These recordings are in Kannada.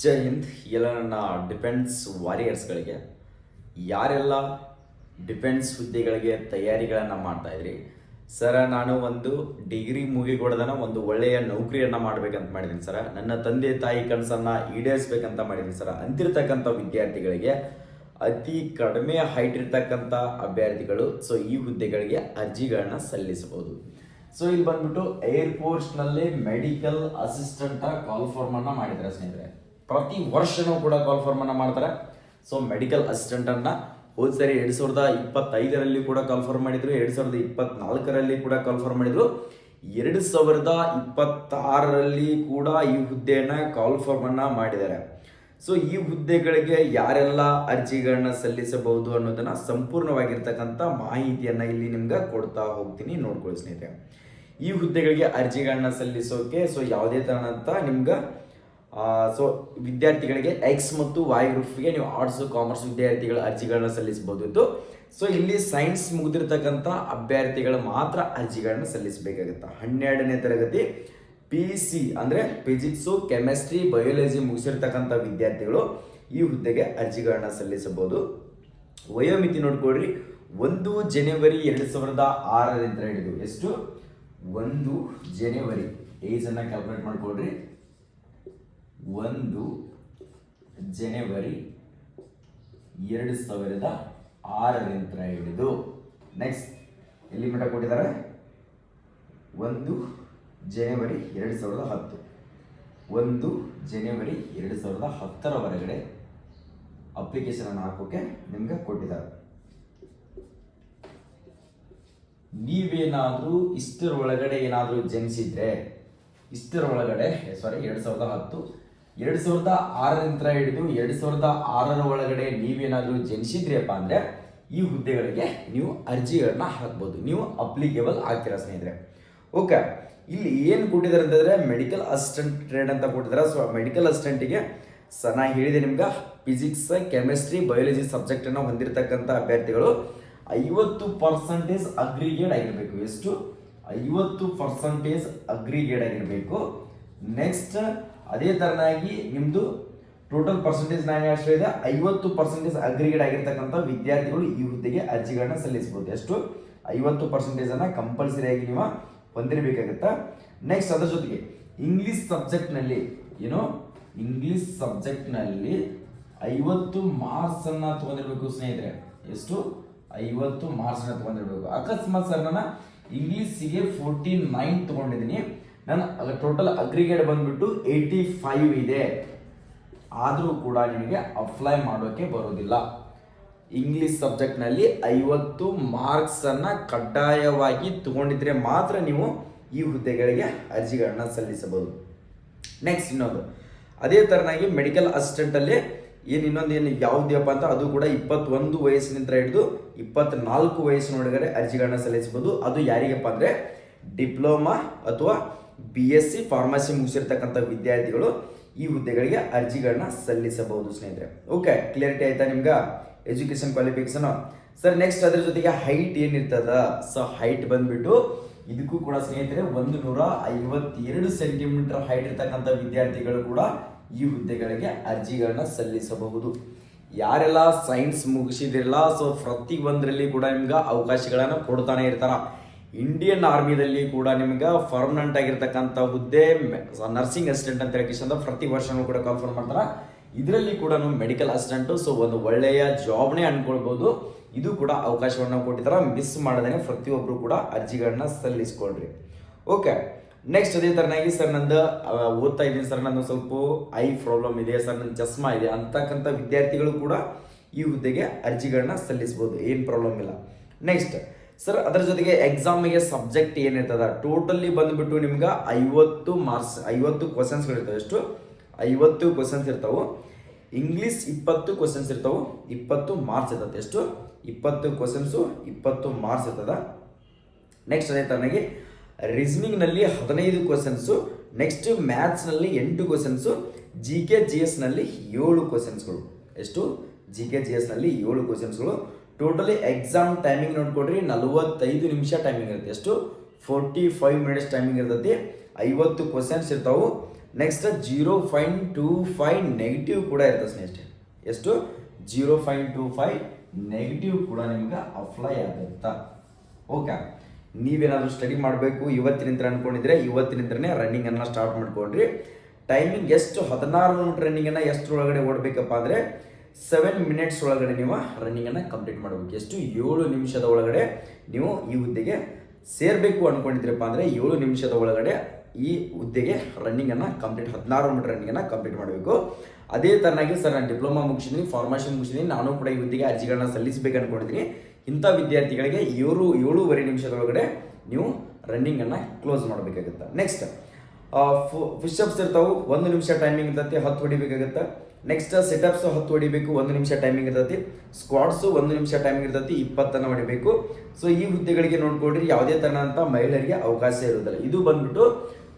ಜೈ ಹಿಂದ್. ಎಲ್ಲ ನನ್ನ ಡಿಫೆನ್ಸ್ ವಾರಿಯರ್ಸ್ಗಳಿಗೆ, ಯಾರೆಲ್ಲ ಡಿಫೆನ್ಸ್ ಹುದ್ದೆಗಳಿಗೆ ತಯಾರಿಗಳನ್ನು ಮಾಡ್ತಾ ಇದ್ರಿ ಸರ, ನಾನು ಒಂದು ಡಿಗ್ರಿ ಮುಗಿಗೊಡ್ದನ ಒಂದು ಒಳ್ಳೆಯ ನೌಕರಿಯನ್ನು ಮಾಡ್ಬೇಕಂತ ಮಾಡಿದ್ದೀನಿ ಸರ. ನನ್ನ ತಂದೆ ತಾಯಿ ಕನಸನ್ನು ಈಡೇರಿಸ್ಬೇಕಂತ ಮಾಡಿದ್ದೀನಿ ಸರ. ಅಂತಿರ್ತಕ್ಕಂಥ ವಿದ್ಯಾರ್ಥಿಗಳಿಗೆ, ಅತಿ ಕಡಿಮೆ ಹೈಟ್ ಇರ್ತಕ್ಕಂಥ ಅಭ್ಯರ್ಥಿಗಳು ಈ ಹುದ್ದೆಗಳಿಗೆ ಅರ್ಜಿಗಳನ್ನ ಸಲ್ಲಿಸಬಹುದು. ಇಲ್ಲಿ ಬಂದ್ಬಿಟ್ಟು ಏರ್ಫೋರ್ಸ್ನಲ್ಲಿ ಮೆಡಿಕಲ್ ಅಸಿಸ್ಟೆಂಟ್ ಕಾಲ್ ಫಾರ್ಮ್ ಅನ್ನ ಮಾಡಿದ್ದಾರೆ ಸ್ನೇಹಿತರೆ. ಪ್ರತಿ ವರ್ಷನೂ ಕೂಡ ಕಾಲ್ ಫಾರ್ಮ್ ಅನ್ನ ಮಾಡ್ತಾರೆ. ಮೆಡಿಕಲ್ ಅಸಿಸ್ಟೆಂಟ್ ಅನ್ನ ಹೋದ ಸರಿ 2025ರಲ್ಲಿ ಕೂಡ ಕಾಲ್ ಫಾರ್ಮ್ ಮಾಡಿದ್ರು, 2024ರಲ್ಲಿ ಕೂಡ ಕಾಲ್ ಫಾರ್ಮ್ ಮಾಡಿದ್ರು, 2026ರಲ್ಲಿ ಕೂಡ ಈ ಹುದ್ದೆಯನ್ನ ಕಾಲ್ ಫಾರ್ಮ್ ಅನ್ನ ಮಾಡಿದ್ದಾರೆ. ಈ ಹುದ್ದೆಗಳಿಗೆ ಯಾರೆಲ್ಲ ಅರ್ಜಿಗಳನ್ನ ಸಲ್ಲಿಸಬಹುದು ಅನ್ನೋದನ್ನ ಸಂಪೂರ್ಣವಾಗಿರ್ತಕ್ಕಂಥ ಮಾಹಿತಿಯನ್ನ ಇಲ್ಲಿ ನಿಮ್ಗೆ ಕೊಡ್ತಾ ಹೋಗ್ತೀನಿ, ನೋಡ್ಕೊಳ್ಳಿ ಸ್ನೇಹಿತರೆ. ಈ ಹುದ್ದೆಗಳಿಗೆ ಅರ್ಜಿಗಳನ್ನ ಸಲ್ಲಿಸೋಕೆ ಯಾವುದೇ ತರನಂತ ನಿಮ್ಗೆ ವಿದ್ಯಾರ್ಥಿಗಳಿಗೆ ಎಕ್ಸ್ ಮತ್ತು ವೈ ಗ್ರೂಪ್ಗೆ ನೀವು ಆರ್ಟ್ಸ್ ಕಾಮರ್ಸ್ ವಿದ್ಯಾರ್ಥಿಗಳ ಅರ್ಜಿಗಳನ್ನ ಸಲ್ಲಿಸಬಹುದು. ಇಲ್ಲಿ ಸೈನ್ಸ್ ಮುಗಿದಿರ್ತಕ್ಕಂಥ ಅಭ್ಯರ್ಥಿಗಳು ಮಾತ್ರ ಅರ್ಜಿಗಳನ್ನ ಸಲ್ಲಿಸಬೇಕಾಗುತ್ತೆ. 12ನೇ ತರಗತಿ PEC ಅಂದ್ರೆ ಫಿಸಿಕ್ಸು, ಕೆಮಿಸ್ಟ್ರಿ, ಬಯಾಲಜಿ ಮುಗಿಸಿರ್ತಕ್ಕಂಥ ವಿದ್ಯಾರ್ಥಿಗಳು ಈ ಹುದ್ದೆಗೆ ಅರ್ಜಿಗಳನ್ನ ಸಲ್ಲಿಸಬಹುದು. ವಯೋಮಿತಿ ನೋಡ್ಕೊಡ್ರಿ, 1 ಜನವರಿ 2006ರಿಂದ ಹಿಡಿದು ಎಷ್ಟು 1 ಜನವರಿ ಏಜ್ ಅನ್ನ ಕ್ಯಾಲ್ಕುಲೇಟ್ ಮಾಡ್ಕೊಡ್ರಿ. 1 ಜನವರಿ 2006ರಿಂದ ಹಿಡಿದು ನೆಕ್ಸ್ಟ್ ಎಲ್ಲಿ ಮಟ್ಟ ಕೊಟ್ಟಿದ್ದಾರೆ, 1 ಜನವರಿ 2010, 1 ಜನವರಿ 2010ರವರೆಗೆ ಅಪ್ಲಿಕೇಶನ್ ಅನ್ನು ಹಾಕೋಕೆ ನಿಮ್ಗೆ ಕೊಟ್ಟಿದ್ದಾರೆ. ನೀವೇನಾದ್ರೂ ಇಷ್ಟರ ಒಳಗಡೆ ಏನಾದ್ರೂ ಜನಿಸಿದ್ರೆ, ಇಷ್ಟರ ಒಳಗಡೆ 2010 2006ರಿಂದ ಹಿಡಿದು 2006ರ ಒಳಗಡೆ ನೀವೇನಾದ್ರೂ ಜನಿಸಿದ್ರಿಯಪ್ಪ ಅಂದ್ರೆ ಈ ಹುದ್ದೆಗಳಿಗೆ ನೀವು ಅರ್ಜಿಗಳನ್ನ ಹಾಕ್ಬೋದು, ನೀವು ಅಪ್ಲಿಕೇಬಲ್ ಆಗ್ತೀರಾ ಸ್ನೇಹಿತರೆ. ಓಕೆ, ಇಲ್ಲಿ ಏನು ಕೊಟ್ಟಿದ್ದಾರೆ ಅಂತಂದ್ರೆ ಮೆಡಿಕಲ್ ಅಸಿಸ್ಟೆಂಟ್ ಟ್ರೇಡ್ ಅಂತ ಕೊಟ್ಟಿದ್ದಾರೆ. ಮೆಡಿಕಲ್ ಅಸಿಸ್ಟೆಂಟಿಗೆ ನಾ ಹೇಳಿದೆ ನಿಮ್ಗೆ, ಫಿಸಿಕ್ಸ್, ಕೆಮಿಸ್ಟ್ರಿ, ಬಯಾಲಜಿ ಸಬ್ಜೆಕ್ಟ್ ಅನ್ನು ಹೊಂದಿರತಕ್ಕಂಥ ಅಭ್ಯರ್ಥಿಗಳು 50% ಅಗ್ರಿಗೇಟ್ ಆಗಿರಬೇಕು. ಎಷ್ಟು 50% ಅಗ್ರಿಗೇಟ್ ಆಗಿರಬೇಕು. ನೆಕ್ಸ್ಟ್ ಅದೇ ತರನಾಗಿ ನಿಮ್ದು ಟೋಟಲ್ ಪರ್ಸೆಂಟೇಜ್ ನಾನು ಎಷ್ಟು ಇದೆ, 50% ಅಗ್ರಿಗೇಟ್ ಆಗಿರ್ತಕ್ಕಂಥ ವಿದ್ಯಾರ್ಥಿಗಳು ಈ ಹುದ್ದೆಗೆ ಅರ್ಜಿಗಳನ್ನ ಸಲ್ಲಿಸಬಹುದು. ಎಷ್ಟು 50% ಅನ್ನ ಕಂಪಲ್ಸರಿ ಆಗಿ ನೀವು ಹೊಂದಿರಬೇಕಾಗುತ್ತಾ. ನೆಕ್ಸ್ಟ್ ಅದರ ಜೊತೆಗೆ ಇಂಗ್ಲಿಷ್ ಸಬ್ಜೆಕ್ಟ್ ನಲ್ಲಿ ಇಂಗ್ಲಿಷ್ ಸಬ್ಜೆಕ್ಟ್ ನಲ್ಲಿ 50 ಮಾರ್ಕ್ಸ್ ಅನ್ನ ತಗೊಂಡಿರ್ಬೇಕು ಸ್ನೇಹಿತರೆ. ಎಷ್ಟು 50 ಮಾರ್ಕ್ಸ್ ಅನ್ನ ತಗೊಂಡಿರ್ಬೇಕು. ಅಕಸ್ಮಾತ್ ಸರ್ ನಾನು ಇಂಗ್ಲಿಷ್ಗೆ 49 ತಗೊಂಡಿದ್ದೀನಿ, ನನ್ನ ಟೋಟಲ್ ಅಗ್ರಿಗೇಟ್ ಬಂದ್ಬಿಟ್ಟು 85 ಇದೆ, ಆದರೂ ಕೂಡ ನಿಮಗೆ ಅಪ್ಲೈ ಮಾಡೋಕೆ ಬರೋದಿಲ್ಲ. ಇಂಗ್ಲಿಷ್ ಸಬ್ಜೆಕ್ಟ್ ನಲ್ಲಿ 50 ಮಾರ್ಕ್ಸ್ ಅನ್ನ ಕಡ್ಡಾಯವಾಗಿ ತಗೊಂಡಿದ್ರೆ ಮಾತ್ರ ನೀವು ಈ ಹುದ್ದೆಗಳಿಗೆ ಅರ್ಜಿಗಳನ್ನ ಸಲ್ಲಿಸಬಹುದು. ನೆಕ್ಸ್ಟ್ ಇನ್ನೊಂದು ಅದೇ ತರನಾಗಿ ಮೆಡಿಕಲ್ ಅಸಿಸ್ಟೆಂಟ್ ಅಲ್ಲಿ ಇನ್ನೊಂದು ಯಾವುದಪ್ಪ ಅಂತ, ಅದು ಕೂಡ 21 ವಯಸ್ಸಿನಿಂದ ಹಿಡಿದು 24 ವಯಸ್ಸಿನೊಳಗಡೆ ಅರ್ಜಿಗಳನ್ನ ಸಲ್ಲಿಸಬಹುದು. ಅದು ಯಾರಿಗಪ್ಪ ಅಂದ್ರೆ ಡಿಪ್ಲೊಮಾ ಅಥವಾ BSc ಫಾರ್ಮಸಿ ಮುಗಿಸಿರ್ತಕ್ಕಂಥ ವಿದ್ಯಾರ್ಥಿಗಳು ಈ ಹುದ್ದೆಗಳಿಗೆ ಅರ್ಜಿಗಳನ್ನ ಸಲ್ಲಿಸಬಹುದು ಸ್ನೇಹಿತರೆ. ಓಕೆ, ಕ್ಲಿಯರಿಟಿ ಆಯ್ತಾ ನಿಮ್ಗೆ ಎಜುಕೇಶನ್ ಕ್ವಾಲಿಫಿಕೇಶನ್ ಸರ್. ನೆಕ್ಸ್ಟ್ ಅದ್ರ ಜೊತೆಗೆ ಹೈಟ್ ಏನಿರ್ತದ, ಹೈಟ್ ಬಂದ್ಬಿಟ್ಟು ಇದಕ್ಕೂ ಕೂಡ ಸ್ನೇಹಿತರೆ 152 ಸೆಂಟಿಮೀಟರ್ ಹೈಟ್ ಇರ್ತಕ್ಕಂಥ ವಿದ್ಯಾರ್ಥಿಗಳು ಕೂಡ ಈ ಹುದ್ದೆಗಳಿಗೆ ಅರ್ಜಿಗಳನ್ನ ಸಲ್ಲಿಸಬಹುದು. ಯಾರೆಲ್ಲ ಸೈನ್ಸ್ ಮುಗಿಸಿದಿರಲ್ಲ, ಪ್ರತಿ ಒಂದರಲ್ಲಿ ಕೂಡ ನಿಮ್ಗೆ ಅವಕಾಶಗಳನ್ನ ಕೊಡ್ತಾನೆ ಇರ್ತಾರ. ಇಂಡಿಯನ್ ಆರ್ಮಿದಲ್ಲಿ ಕೂಡ ನಿಮ್ಗೆ ಪರ್ಮನೆಂಟ್ ಆಗಿರ್ತಕ್ಕಂಥ ಹುದ್ದೆ ನರ್ಸಿಂಗ್ ಅಸಿಸ್ಟೆಂಟ್ ಅಂತ ಹೇಳಿ ಪ್ರತಿ ವರ್ಷನೂ ಕೂಡ ಕಾನ್ಫರ್ಮ್ ಮಾಡ್ತಾರ. ಇದರಲ್ಲಿ ಕೂಡ ಮೆಡಿಕಲ್ ಅಸಿಸ್ಟೆಂಟ್ ಒಂದು ಒಳ್ಳೆಯ ಜಾಬ್ನೇ ಅನ್ಕೊಳ್ಬಹುದು. ಇದು ಕೂಡ ಅವಕಾಶವನ್ನ ಕೊಟ್ಟಿದ್ದಾರೆ, ಮಿಸ್ ಮಾಡದೇನೆ ಪ್ರತಿಯೊಬ್ರು ಕೂಡ ಅರ್ಜಿಗಳನ್ನ ಸಲ್ಲಿಸ್ಕೊಳ್ರಿ. ಓಕೆ, ನೆಕ್ಸ್ಟ್ ಅದೇ ತರನಾಗಿ ಸರ್ ನಂದು ಓದ್ತಾ ಇದ್ದೀನಿ ಸರ್, ನಂದು ಸ್ವಲ್ಪ ಐ ಪ್ರಾಬ್ಲಮ್ ಇದೆ ಸರ್, ನನ್ನ ಚಸ್ಮಾ ಇದೆ ಅಂತಕ್ಕಂಥ ವಿದ್ಯಾರ್ಥಿಗಳು ಕೂಡ ಈ ಹುದ್ದೆಗೆ ಅರ್ಜಿಗಳನ್ನ ಸಲ್ಲಿಸಬಹುದು, ಏನು ಪ್ರಾಬ್ಲಮ್ ಇಲ್ಲ. ನೆಕ್ಸ್ಟ್ ಸರ್ ಅದರ ಜೊತೆಗೆ ಎಕ್ಸಾಮಿಗೆ ಸಬ್ಜೆಕ್ಟ್ ಏನಿರ್ತದ, ಟೋಟಲಿ ಬಂದ್ಬಿಟ್ಟು ನಿಮ್ಗೆ 50 ಮಾರ್ಕ್ಸ್ 50 ಕ್ವಶನ್ಸ್ಗಳು ಇರ್ತವೆ. ಎಷ್ಟು 50 ಕ್ವಶನ್ಸ್ ಇರ್ತಾವೆ. ಇಂಗ್ಲಿಷ್ 20 ಕ್ವಶನ್ಸ್ ಇರ್ತಾವೆ, 20 ಮಾರ್ಕ್ಸ್ ಇರ್ತದೆ. ಎಷ್ಟು 20 ಕ್ವಶನ್ಸು 20 ಮಾರ್ಕ್ಸ್ ಇರ್ತದ. ನೆಕ್ಸ್ಟ್ ಅದೇ ತರನಾಗಿ ರೀಸನಿಂಗ್ ನಲ್ಲಿ 15 ಕ್ವಶನ್ಸು, ನೆಕ್ಸ್ಟ್ ಮ್ಯಾಥ್ಸ್ ನಲ್ಲಿ 8 ಕ್ವಶನ್ಸು, GK GS ನಲ್ಲಿ 7 ಕ್ವಶನ್ಸ್ಗಳು. ಎಷ್ಟು GK GS ನಲ್ಲಿ 7 ಕ್ವಶನ್ಸ್ಗಳು. ಟೋಟಲಿ ಎಕ್ಸಾಮ್ ಟೈಮಿಂಗ್ ನೋಡ್ಕೊಡ್ರಿ, 45 ನಿಮಿಷ ಟೈಮಿಂಗ್ ಇರುತ್ತೆ. ಎಷ್ಟು 45 ಮಿನಿಟ್ಸ್ ಟೈಮಿಂಗ್ ಇರ್ತೈತಿ. 50 ಕ್ವಶನ್ಸ್ ಇರ್ತಾವೆ. ನೆಕ್ಸ್ಟ್ 0.25 ನೆಗೆಟಿವ್ ಕೂಡ ಇರ್ತದೆ ಸ್ನೇಹಿತರೆ. ಎಷ್ಟು? 0.25 ನೆಗೆಟಿವ್ ಕೂಡ ನಿಮ್ಗೆ ಅಪ್ಲೈ ಆಗುತ್ತಾ. ಓಕೆ, ನೀವೇನಾದರೂ ಸ್ಟಡಿ ಮಾಡಬೇಕು ಇವತ್ತಿನಿಂದ ಅನ್ಕೊಂಡಿದ್ರೆ ಇವತ್ತಿನಿಂದನೇ ರನ್ನಿಂಗನ್ನು ಸ್ಟಾರ್ಟ್ ಮಾಡ್ಕೊಳ್ರಿ. ಟೈಮಿಂಗ್ ಎಷ್ಟು? 16 ಮಿನಿಟ್ ರನ್ನಿಂಗನ್ನು ಎಷ್ಟರೊಳಗಡೆ ಓಡಬೇಕಪ್ಪ ಅಂದರೆ 7 ಮಿನಿಟ್ಸ್ ಒಳಗಡೆ ನೀವು ರನ್ನಿಂಗನ್ನು ಕಂಪ್ಲೀಟ್ ಮಾಡಬೇಕು. ಎಷ್ಟು? 7 ನಿಮಿಷದ ಒಳಗಡೆ ನೀವು ಈ ಹುದ್ದೆಗೆ ಸೇರಬೇಕು ಅಂದ್ಕೊಂಡಿದ್ರಪ್ಪ ಅಂದರೆ 7 ನಿಮಿಷದ ಒಳಗಡೆ ಈ ಹುದ್ದೆಗೆ ರನ್ನಿಂಗನ್ನು ಕಂಪ್ಲೀಟ್ 16 ಮೀಟರ್ ರನ್ನಿಂಗನ್ನು ಕಂಪ್ಲೀಟ್ ಮಾಡಬೇಕು. ಅದೇ ಥರನಾಗಿ ಸರ್ ನಾನು ಡಿಪ್ಲೊಮಾ ಮುಗಿಸಿದ್ದೀನಿ, ಫಾರ್ಮಸಿ ಮುಗಿಸಿದ್ದೀನಿ, ನಾನು ಕೂಡ ಈ ಹುದ್ದೆಗೆ ಅರ್ಜಿಗಳನ್ನ ಸಲ್ಲಿಸಬೇಕು ಅಂದ್ಕೊಂಡಿದ್ದೀನಿ. ಇಂಥ ವಿದ್ಯಾರ್ಥಿಗಳಿಗೆ 7.5 ನಿಮಿಷದೊಳಗಡೆ ನೀವು ರನ್ನಿಂಗನ್ನು ಕ್ಲೋಸ್ ಮಾಡಬೇಕಾಗುತ್ತೆ. ನೆಕ್ಸ್ಟ್ ಪುಷಪ್ಸ್ ಇರ್ತಾವೆ, 1 ನಿಮಿಷ ಟೈಮಿಂಗ್ ಇರ್ತೈತಿ, 10 ಹೊಡಿಬೇಕಾಗುತ್ತೆ. ನೆಕ್ಸ್ಟ್ ಸೆಟಪ್ಸ್ 10 ಹೊಡಿಬೇಕು, 1 ನಿಮಿಷ ಟೈಮಿಂಗ್ ಇರ್ತೈತಿ. ಸ್ಕ್ವಾಟ್ಸು 1 ನಿಮಿಷ ಟೈಮಿಂಗ್ ಇರ್ತೈತಿ, 20 ಹೊಡಿಬೇಕು. ಸೊ ಈ ಹುದ್ದೆಗಳಿಗೆ ನೋಡ್ಕೊಳ್ರಿ, ಯಾವುದೇ ತರಹಂತ ಮಹಿಳೆಯರಿಗೆ ಅವಕಾಶ ಇರುವುದಿಲ್ಲ. ಇದು ಬಂದ್ಬಿಟ್ಟು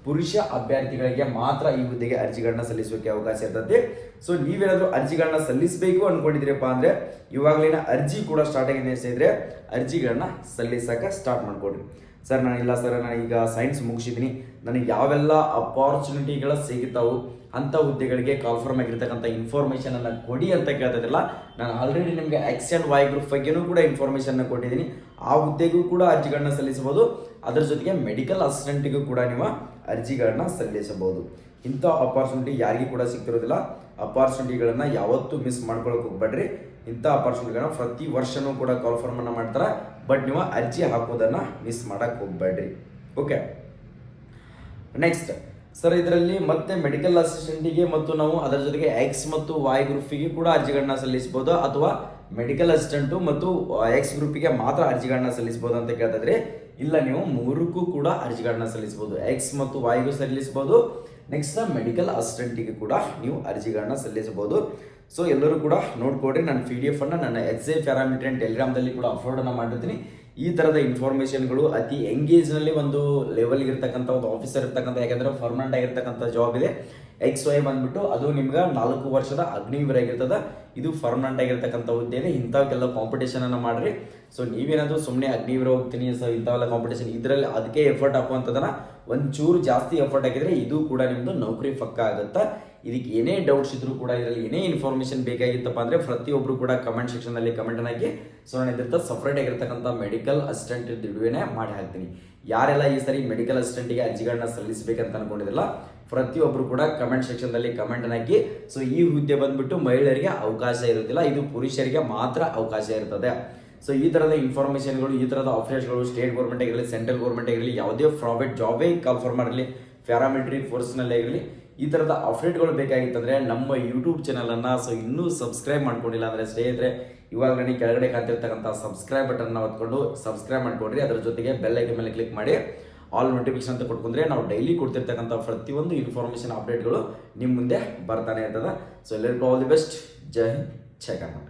ಪುರುಷ ಅಭ್ಯರ್ಥಿಗಳಿಗೆ ಮಾತ್ರ ಈ ಹುದ್ದೆಗೆ ಅರ್ಜಿಗಳನ್ನ ಸಲ್ಲಿಸೋಕೆ ಅವಕಾಶ ಇರ್ತದೆ. ಸೊ ನೀವೇನಾದರೂ ಅರ್ಜಿಗಳನ್ನ ಸಲ್ಲಿಸಬೇಕು ಅನ್ಕೊಂಡಿದ್ರಪ್ಪ ಅಂದ್ರೆ ಇವಾಗಲಿನ ಅರ್ಜಿ ಕೂಡ ಸ್ಟಾರ್ಟ್ ಆಗಿದೆ ಸ್ನೇಹಿತರೆ. ಅರ್ಜಿಗಳನ್ನ ಸಲ್ಲಿಸಕ್ಕೆ ಸ್ಟಾರ್ಟ್ ಮಾಡ್ಕೊಡ್ರಿ. ಸರ್ ನಾನಿಲ್ಲ ಸರ್, ನಾನು ಈಗ ಸೈನ್ಸ್ ಮುಗಿಸಿದ್ದೀನಿ, ನನಗೆ ಯಾವೆಲ್ಲ ಅಪಾರ್ಚುನಿಟಿಗಳ ಸಿಗುತ್ತಾವು ಅಂಥ ಹುದ್ದೆಗಳಿಗೆ ಕಾಲ್ಫರ್ಮ್ ಆಗಿರ್ತಕ್ಕಂಥ ಇನ್ಫಾರ್ಮೇಷನ್ ಅನ್ನು ಕೊಡಿ ಅಂತ ಕೇಳ್ತಿದ್ದಿಲ್ಲ. ನಾನು ಆಲ್ರೆಡಿ ನಿಮಗೆ ಎಕ್ಸ್ ಆ್ಯಂಡ್ ವೈ ಗ್ರೂಪ್ ಬಗ್ಗೆನೂ ಕೂಡ ಇನ್ಫಾರ್ಮೇಷನ್ನ ಕೊಟ್ಟಿದ್ದೀನಿ. ಆ ಹುದ್ದೆಗೂ ಕೂಡ ಅರ್ಜಿಗಳನ್ನ ಸಲ್ಲಿಸಬಹುದು. ಅದರ ಜೊತೆಗೆ ಮೆಡಿಕಲ್ ಅಸಿಸ್ಟೆಂಟಿಗೂ ಕೂಡ ನೀವು ಅರ್ಜಿಗಳನ್ನ ಸಲ್ಲಿಸಬಹುದು. ಇಂಥ ಅಪಾರ್ಚುನಿಟಿ ಯಾರಿಗೂ ಕೂಡ ಸಿಗ್ತಿರೋದಿಲ್ಲ. ಅಪಾರ್ಚುನಿಟಿಗಳನ್ನು ಯಾವತ್ತೂ ಮಿಸ್ ಮಾಡ್ಕೊಳಕ್ಕೆ ಹೋಗ್ಬೇಡ್ರಿ. ಇಂಥ ಅಪಾರ್ಚುನಿಟಿಗಳನ್ನ ಪ್ರತಿ ವರ್ಷನೂ ಕೂಡ ಕಾಲ್ಫರ್ಮನ್ನು ಮಾಡ್ತಾರೆ. ಬಟ್ ನೀವು ಅರ್ಜಿ ಹಾಕೋದನ್ನು ಮಿಸ್ ಮಾಡಕ್ಕೆ ಹೋಗ್ಬೇಡ್ರಿ. ಓಕೆ, ನೆಕ್ಸ್ಟ್ ಸರ್ ಇದರಲ್ಲಿ ಮತ್ತೆ ಮೆಡಿಕಲ್ ಅಸಿಸ್ಟೆಂಟಿಗೆ ಮತ್ತು ನಾವು ಅದರ ಜೊತೆಗೆ ಎಕ್ಸ್ ಮತ್ತು ವಾಯ್ ಗ್ರೂಪಿಗೆ ಕೂಡ ಅರ್ಜಿಗಳನ್ನ ಸಲ್ಲಿಸಬಹುದು, ಅಥವಾ ಮೆಡಿಕಲ್ ಅಸಿಸ್ಟೆಂಟು ಮತ್ತು ಎಕ್ಸ್ ಗ್ರೂಪಿಗೆ ಮಾತ್ರ ಅರ್ಜಿಗಳನ್ನ ಸಲ್ಲಿಸಬಹುದು ಅಂತ ಕೇಳ್ತಿದ್ರೆ ಇಲ್ಲ, ನೀವು 3ಕ್ಕೂ ಕೂಡ ಅರ್ಜಿಗಳನ್ನ ಸಲ್ಲಿಸಬಹುದು. ಎಕ್ಸ್ ಮತ್ತು ವಾಯ್ಗೂ ಸಲ್ಲಿಸಬಹುದು. ನೆಕ್ಸ್ಟ್ ಮೆಡಿಕಲ್ ಅಸಿಸ್ಟೆಂಟಿಗೆ ಕೂಡ ನೀವು ಅರ್ಜಿಗಳನ್ನ ಸಲ್ಲಿಸಬಹುದು. ಸೊ ಎಲ್ಲರೂ ಕೂಡ ನೋಡ್ಕೊಡ್ರಿ. ನಾನು PDF ಅನ್ನು ನನ್ನ XA ಪ್ಯಾರಾಮೀಟರ್ ಟೆಲಿಗ್ರಾಮ್ದಲ್ಲಿ ಕೂಡ ಅಪ್ಲೋಡನ್ನು ಮಾಡಿರ್ತೀನಿ. ಈ ಥರದ ಇನ್ಫಾರ್ಮೇಷನ್ಗಳು ಅತಿ ಎಂಗೇಜ್ನಲ್ಲಿ ಒಂದು ಲೆವೆಲ್ಗೆ ಇರ್ತಕ್ಕಂಥ ಒಂದು ಆಫೀಸರ್ ಇರ್ತಕ್ಕಂಥ, ಯಾಕಂದರೆ ಪರ್ಮನೆಂಟ್ ಆಗಿರ್ತಕ್ಕಂಥ ಜಾಬ್ ಇದೆ. XY ಬಂದ್ಬಿಟ್ಟು ಅದು ನಿಮ್ಗೆ 4 ವರ್ಷದ ಅಗ್ನಿವೀರ ಆಗಿರ್ತದೆ. ಇದು ಪರ್ಮನೆಂಟ್ ಆಗಿರ್ತಕ್ಕಂಥ ಹುದ್ದೆ ಇದೆ. ಇಂಥವಕ್ಕೆಲ್ಲ ಕಾಂಪಿಟೇಷನನ್ನು ಮಾಡಿರಿ. ಸೊ ನೀವೇನಾದರೂ ಸುಮ್ಮನೆ ಅಗ್ನಿವೀರ ಹೋಗ್ತೀನಿ, ಸೊ ಇಂಥವೆಲ್ಲ ಕಾಂಪಿಟೇಷನ್ ಇದರಲ್ಲಿ ಅದಕ್ಕೆ ಎಫರ್ಟ್ ಹಾಕುವಂಥದ್ದನ್ನ ಒಂಚೂರು ಜಾಸ್ತಿ ಎಫರ್ಟ್ ಹಾಕಿದರೆ ಇದು ಕೂಡ ನಿಮ್ಮದು ನೌಕರಿ ಪಕ್ಕ ಆಗುತ್ತೆ. ಇದಕ್ಕೆ ಏನೇ ಡೌಟ್ಸ್ ಇದ್ರೂ ಕೂಡ, ಇದರಲ್ಲಿ ಏನೇ ಇನ್ಫಾರ್ಮೇಷನ್ ಬೇಕಾಗಿತ್ತಪ್ಪ ಅಂದರೆ ಪ್ರತಿಯೊಬ್ಬರು ಕೂಡ ಕಮೆಂಟ್ ಸೆಕ್ಷನಲ್ಲಿ ಕಮೆಂಟನ್ನು ಹಾಕಿ. ಸೊ ನಾನು ಇದ್ರದ್ದು ಸಪ್ರೇಟ್ ಆಗಿರ್ತಕ್ಕಂಥ ಮೆಡಿಕಲ್ ಅಸಿಸ್ಟೆಂಟ್ ವಿಡಿಯೋನೇ ಮಾಡಿ ಹಾಕ್ತೀನಿ. ಯಾರೆಲ್ಲ ಈ ಸರಿ ಮೆಡಿಕಲ್ ಅಸಿಸ್ಟೆಂಟಿಗೆ ಅರ್ಜಿಗಳನ್ನ ಸಲ್ಲಿಸಬೇಕಂತ ಅನ್ಕೊಂಡಿದ್ರಲ್ಲ ಪ್ರತಿಯೊಬ್ಬರು ಕೂಡ ಕಮೆಂಟ್ ಸೆಕ್ಷನ್ದಲ್ಲಿ ಕಮೆಂಟನ್ನು ಹಾಕಿ. ಸೊ ಈ ಹುದ್ದೆ ಬಂದ್ಬಿಟ್ಟು ಮಹಿಳೆಯರಿಗೆ ಅವಕಾಶ ಇರುತ್ತಿಲ್ಲ, ಇದು ಪುರುಷರಿಗೆ ಮಾತ್ರ ಅವಕಾಶ ಇರ್ತದೆ. ಸೊ ಈ ಥರದ ಇನ್ಫಾರ್ಮೇಷನ್ಗಳು, ಈ ಥರದ ಅಪ್ಡೇಟ್ಸ್ಗಳು ಸ್ಟೇಟ್ ಗೌರ್ಮೆಂಟ್ ಆಗಿರಲಿ, ಸೆಂಟ್ರಲ್ ಗೌರ್ಮೆಂಟ್ ಆಗಿರಲಿ, ಯಾವುದೇ ಪ್ರೈವೇಟ್ ಜಾಬೇ ಕಾಲ್ಫರ್ಮ್ ಆಗಿರಲಿ, ಪ್ಯಾರಾಮಿಲಿಟರಿ ಫೋರ್ಸ್ನಲ್ಲಿ ಆಗಿರಲಿ, ಈ ಥರದ ಅಪ್ಡೇಟ್ಗಳು ಬೇಕಾಗಿತ್ತಂದರೆ ನಮ್ಮ ಯೂಟ್ಯೂಬ್ ಚಾನಲನ್ನು ಸೊ ಇನ್ನೂ ಸಬ್ಸ್ಕ್ರೈಬ್ ಮಾಡ್ಕೊಂಡಿಲ್ಲ ಅಂದರೆ ಸ್ನೇಹಿತರೆ ಇವಾಗ ನನಗೆ ಕೆಳಗಡೆ ಕಾಣ್ತಿರ್ತಕ್ಕಂಥ ಸಬ್ಸ್ಕ್ರೈಬ್ ಬಟನ್ನ ಒತ್ಕೊಂಡು ಸಬ್ಸ್ಕ್ರೈಬ್ ಮಾಡ್ಕೊಡ್ರಿ. ಅದರ ಜೊತೆಗೆ ಬೆಲ್ ಐಕನ್ ಮೇಲೆ ಕ್ಲಿಕ್ ಮಾಡಿ ಆಲ್ ನೋಟಿಫಿಕೇಶನ್ ಅಂತ ಕೊಟ್ಕೊಂಡ್ರೆ ನಾವು ಡೈಲಿ ಕೊಡ್ತಿರ್ತಕ್ಕಂಥ ಪ್ರತಿಯೊಂದು ಇನ್ಫಾರ್ಮೇಷನ್ ಅಪ್ಡೇಟ್ಗಳು ನಿಮ್ಮ ಮುಂದೆ ಬರ್ತಾನೆ ಇರ್ತದೆ. ಸೊ ಎಲ್ಲರಿಗೂ all the best. Jai Hind, Jai Karnataka.